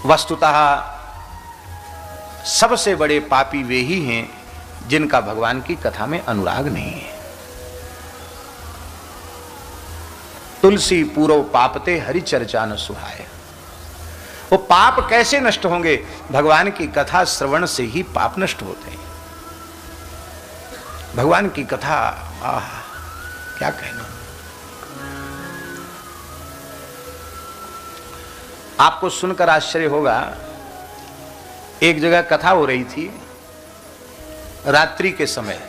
वस्तुतः सबसे बड़े पापी वे ही हैं जिनका भगवान की कथा में अनुराग नहीं है। तुलसी पूर्व पापते हरि चर्चा न सुहाय। वो पाप कैसे नष्ट होंगे? भगवान की कथा श्रवण से ही पाप नष्ट होते हैं। भगवान की कथा, आह क्या कहना। आपको सुनकर आश्चर्य होगा, एक जगह कथा हो रही थी रात्रि के समय।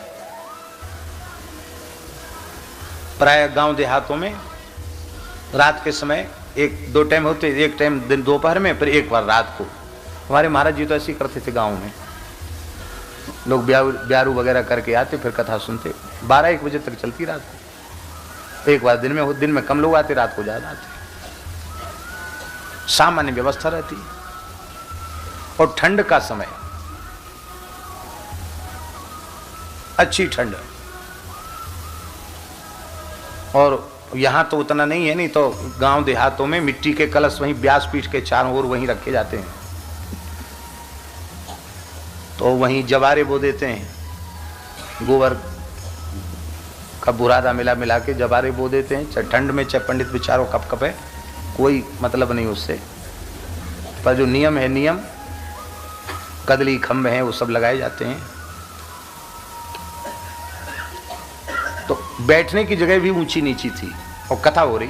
प्राय गांव देहातों में रात के समय एक दो टाइम होते, एक टाइम दिन दोपहर में, फिर एक बार रात को। हमारे महाराज जी तो ऐसे ही करते थे। गांव में लोग ब्यारू वगैरह करके आते, फिर कथा सुनते। 12-1 बजे तक चलती रात को। एक बार दिन में कम लोग आते, रात को ज्यादा आते। सामान्य व्यवस्था रहती। और ठंड का समय, अच्छी ठंड। और यहां तो उतना नहीं है, नहीं तो गांव देहातों में मिट्टी के कलश वहीं व्यासपीठ के चारों ओर वहीं रखे जाते हैं। तो वहीं जवारे बो देते हैं, गोबर का बुरादा मिला के जवारे बो देते हैं। चाहे ठंड में चाहे पंडित बेचारों कप कपे, कोई मतलब नहीं उससे। पर जो नियम है, नियम कदली खंभे हैं वो सब लगाए जाते हैं। तो बैठने की जगह भी ऊंची नीची थी और कथा हो रही।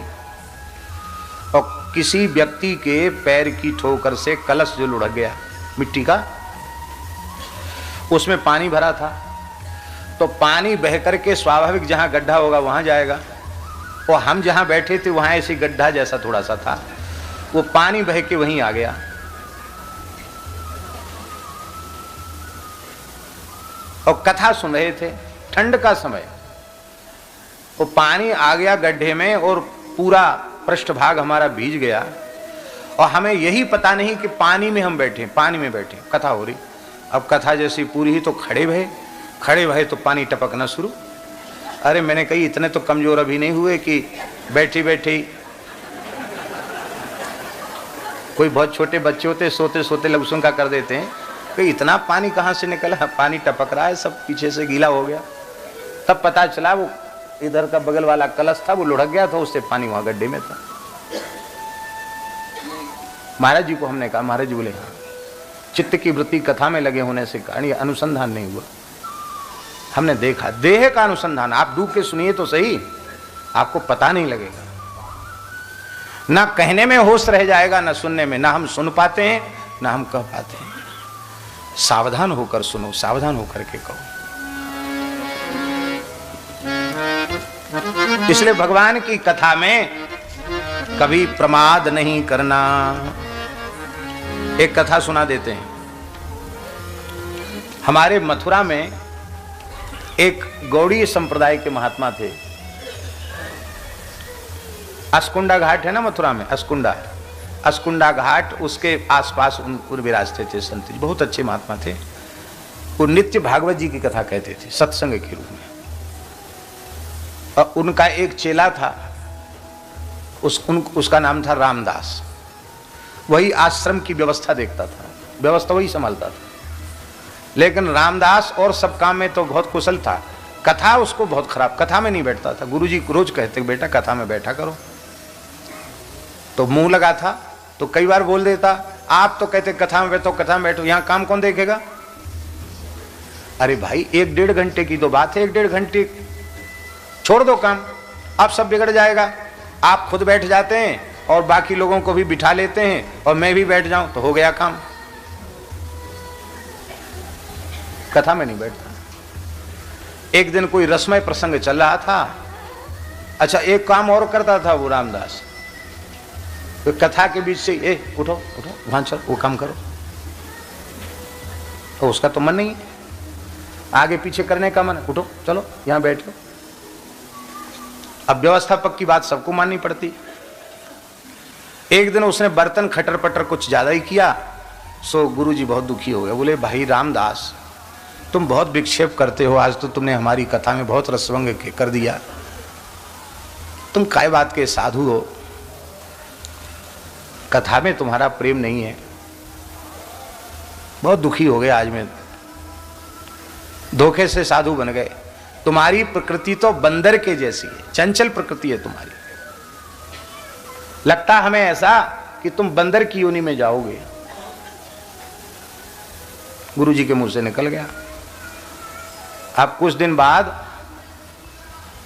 और किसी व्यक्ति के पैर की ठोकर से कलश जो लुढ़क गया मिट्टी का, उसमें पानी भरा था। तो पानी बह करके स्वाभाविक जहां गड्ढा होगा वहां जाएगा। और हम जहां बैठे थे वहां ऐसी गड्ढा जैसा थोड़ा सा था, वो पानी बह के वहीं आ गया। और कथा सुन रहे थे, ठंड का समय। वो पानी आ गया गड्ढे में और पूरा पृष्ठभाग हमारा भीज गया। और हमें यही पता नहीं कि पानी में हम बैठे, पानी में बैठे, कथा हो रही। अब कथा जैसी पूरी ही तो खड़े भये तो पानी टपकना शुरू। अरे मैंने कही इतने तो कमजोर अभी नहीं हुए कि बैठी बैठी। कोई बहुत छोटे बच्चे होते, सोते सोते लघुसुन का कर देते हैं कि इतना पानी कहाँ से निकला, पानी टपक रहा है, सब पीछे से गीला हो गया। तब पता चला वो इधर का बगल वाला कलश था, वो लुढ़क गया था, उससे पानी वहां गड्ढे में था। महाराज जी को हमने कहा, महाराज जी बोले हाँ, चित्त की वृत्ति कथा में लगे होने से कारण अनुसंधान नहीं हुआ। हमने देखा देह का अनुसंधान। आप डूब के सुनिए तो सही, आपको पता नहीं लगेगा। ना कहने में होश रह जाएगा, ना सुनने में। ना हम सुन पाते हैं, ना हम कह पाते हैं। सावधान होकर सुनो, सावधान होकर के कहो। इसलिए भगवान की कथा में कभी प्रमाद नहीं करना। एक कथा सुना देते हैं। हमारे मथुरा में एक गौड़ीय संप्रदाय के महात्मा थे। अस्कुंडा घाट है ना मथुरा में, अस्कुंडा घाट, उसके आसपास उन विराजते थे संत जी। बहुत अच्छे महात्मा थे। वो नित्य भागवत जी की कथा कहते थे सत्संग के रूप में। और उनका एक चेला था, उसका नाम था रामदास। वही आश्रम की व्यवस्था देखता था, व्यवस्था वही संभालता था। लेकिन रामदास और सब काम में तो बहुत कुशल था, कथा उसको बहुत खराब, कथा में नहीं बैठता था। गुरुजी रोज कहते बेटा कथा में बैठा करो। तो मुंह लगा था तो कई बार बोल देता, आप तो कहते कथा में बैठो, कथा में बैठो, यहां काम कौन देखेगा? अरे भाई 1-1.5 घंटे की तो बात है, 1-1.5 घंटे छोड़ दो काम, अब सब बिगड़ जाएगा। आप खुद बैठ जाते हैं और बाकी लोगों को भी बिठा लेते हैं और मैं भी बैठ जाऊं तो हो गया काम। कथा में नहीं बैठता। एक दिन कोई रसमय प्रसंग चल रहा था। अच्छा, एक काम और करता था वो रामदास। तो कथा के बीच से उठो वहां चलो, वो काम करो। तो उसका तो मन नहीं है, आगे पीछे करने का मन है। उठो चलो यहां बैठो। अब व्यवस्थापक की बात सबको माननी पड़ती। एक दिन उसने बर्तन खटर पटर कुछ ज्यादा ही किया, सो गुरुजी बहुत दुखी हो गए। बोले भाई रामदास, तुम बहुत विक्षेप करते हो, आज तो तुमने हमारी कथा में बहुत रसभंग कर दिया। तुम काय बात के साधु हो, कथा में तुम्हारा प्रेम नहीं है। बहुत दुखी हो गए आज में, धोखे से साधु बन गए। तुम्हारी प्रकृति तो बंदर के जैसी है, चंचल प्रकृति है तुम्हारी। लगता हमें ऐसा कि तुम बंदर की योनि में जाओगे। गुरुजी के मुंह से निकल गया। अब कुछ दिन बाद,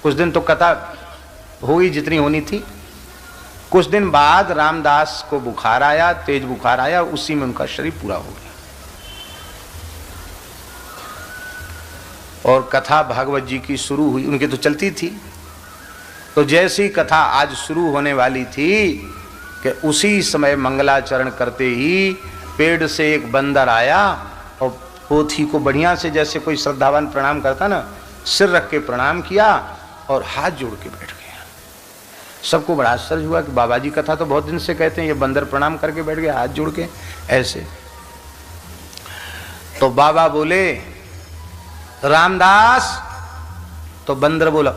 कुछ दिन तो कथा हुई जितनी होनी थी, कुछ दिन बाद रामदास को बुखार आया, तेज बुखार आया, उसी में उनका शरीर पूरा हो गया। और कथा भागवत जी की शुरू हुई, उनकी तो चलती थी, तो जैसी कथा आज शुरू होने वाली थी कि उसी समय मंगलाचरण करते ही पेड़ से एक बंदर आया और पोथी को बढ़िया से, जैसे कोई श्रद्धावान प्रणाम करता ना, सिर रख के प्रणाम किया और हाथ जोड़ के बैठ गया। सबको बड़ा आश्चर्य हुआ कि बाबा जी कथा तो बहुत दिन से कहते हैं, ये बंदर प्रणाम करके बैठ गया हाथ जोड़ के ऐसे। तो बाबा बोले रामदास, तो बंदर बोला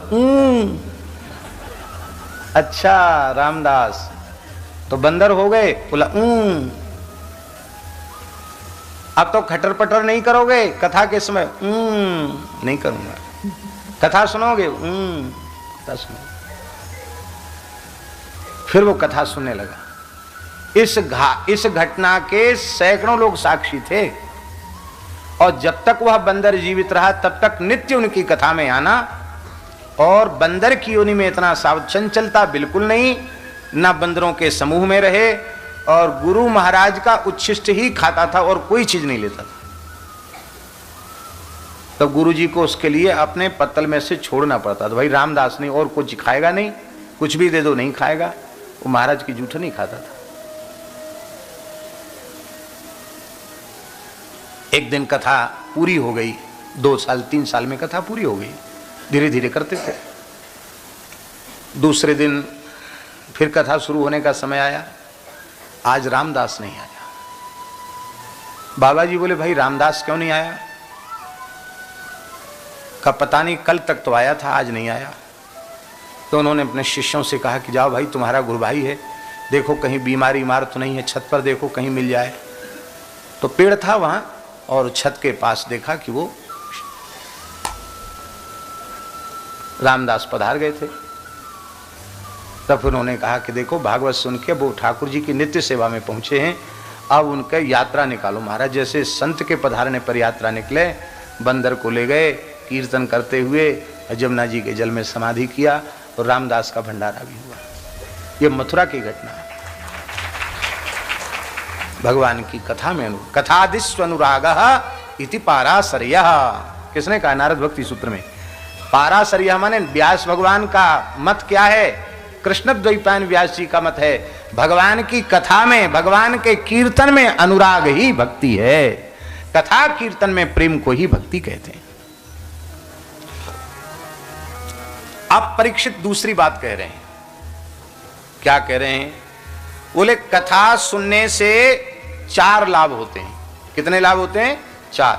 अच्छा रामदास, तो बंदर हो गए, बोला अब तो खटर पटर नहीं करोगे कथा के समय? नहीं करूंगा। कथा सुनोगे? कथा सुनो। फिर वो कथा सुनने लगा। इस घटना के सैकड़ों लोग साक्षी थे, और जब तक वह बंदर जीवित रहा तब तक नित्य उनकी कथा में आना। और बंदर की योनि में इतना चंचलता बिल्कुल नहीं, ना बंदरों के समूह में रहे, और गुरु महाराज का उच्छिष्ट ही खाता था और कोई चीज नहीं लेता था। तो गुरु जी को उसके लिए अपने पत्तल में से छोड़ना पड़ता था। भाई रामदास नहीं और कुछ खाएगा नहीं, कुछ भी दे दो नहीं खाएगा, वो महाराज की जूठ नहीं खाता था। एक दिन कथा पूरी हो गई, 2 साल 3 साल में कथा पूरी हो गई, धीरे धीरे करते थे। दूसरे दिन फिर कथा शुरू होने का समय आया, आज रामदास नहीं आया। बाबा जी बोले भाई रामदास क्यों नहीं आया? का पता नहीं, कल तक तो आया था आज नहीं आया। तो उन्होंने अपने शिष्यों से कहा कि जाओ भाई तुम्हारा गुरु भाई है, देखो कहीं बीमारी मार तो नहीं है, छत पर देखो कहीं मिल जाए। तो पेड़ था वहां और छत के पास देखा कि वो रामदास पधार गए थे। तब उन्होंने कहा कि देखो भागवत सुन के वो ठाकुर जी की नित्य सेवा में पहुंचे हैं, अब उनका यात्रा निकालो। महाराज जैसे संत के पधारने पर यात्रा निकले, बंदर को ले गए, कीर्तन करते हुए जमुना जी के जल में समाधि किया और रामदास का भंडारा भी हुआ। ये मथुरा की घटना है। भगवान की कथा में कथादिस्व अनुरागः इति पाराशर्यः, किसने कहा? नारद भक्ति सूत्र में। पाराशर्यः माने व्यास भगवान का मत क्या है? कृष्ण द्वैपायन व्यास जी का मत है, भगवान की कथा में, भगवान के कीर्तन में अनुराग ही भक्ति है। कथा कीर्तन में प्रेम को ही भक्ति कहते हैं। अब परीक्षित दूसरी बात कह रहे हैं। क्या कह रहे हैं? बोले कथा सुनने से 4 लाभ होते हैं। कितने लाभ होते हैं? 4।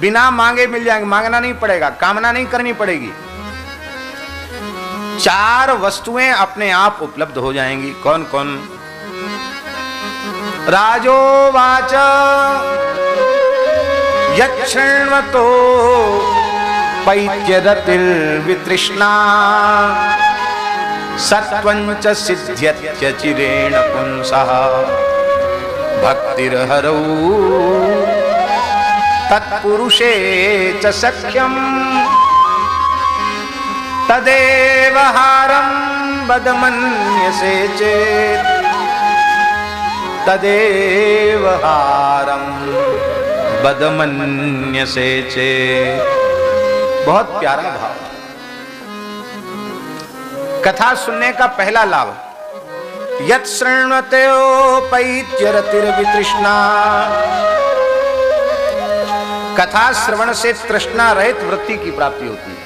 बिना मांगे मिल जाएंगे, मांगना नहीं पड़ेगा, कामना नहीं करनी पड़ेगी। 4 वस्तुएं अपने आप उपलब्ध हो जाएंगी। कौन कौन? राजोवाच यच्छृण्वतो पैत्यरतिर्वितृष्णा सत्वञ्च सिद्ध्यत्य चिरेण पुंसः भक्तिर्हरौ तत्पुरुषे च सख्यम् तदेव हारं बदमन्यसे चेत् तदेव हारं बदमन्यसे चेत्। बहुत प्यारा भाव। कथा सुनने का पहला लाभ, यत् शृण्वतेऽपैत्यरतिर्वितृष्णा, कथा श्रवण से तृष्णा रहित वृत्ति की प्राप्ति होती है।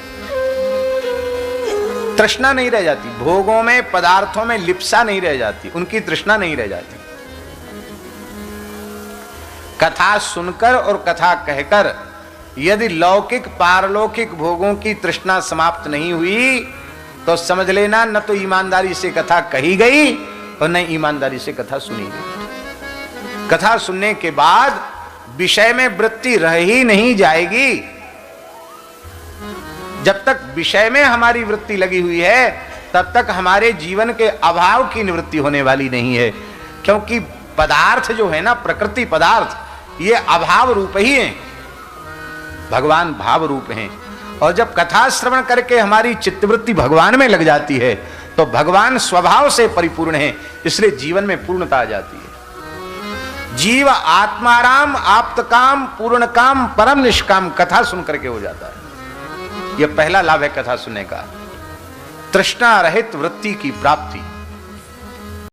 तृष्णा नहीं रह जाती, भोगों में पदार्थों में लिप्सा नहीं रह जाती, उनकी तृष्णा नहीं रह जाती। कथा सुनकर और कथा कहकर यदि लौकिक पारलौकिक भोगों की तृष्णा समाप्त नहीं हुई तो समझ लेना न तो ईमानदारी से कथा कही गई और न ईमानदारी से कथा सुनी गई। कथा सुनने के बाद विषय में वृत्ति रह ही नहीं जाएगी। जब तक विषय में हमारी वृत्ति लगी हुई है तब तक हमारे जीवन के अभाव की निवृत्ति होने वाली नहीं है, क्योंकि पदार्थ जो है ना, प्रकृति पदार्थ, ये अभाव रूप ही है, भगवान भाव रूप हैं। और जब कथा श्रवण करके हमारी चित्तवृत्ति भगवान में लग जाती है तो भगवान स्वभाव से परिपूर्ण है, इसलिए जीवन में पूर्णता आ जाती है। जीव आत्माराम, आप्तकाम, पूर्ण काम, परम निष्काम कथा सुन करके हो जाता है। यह पहला लाभ है कथा सुनने का, तृष्णा रहित वृत्ति की प्राप्ति।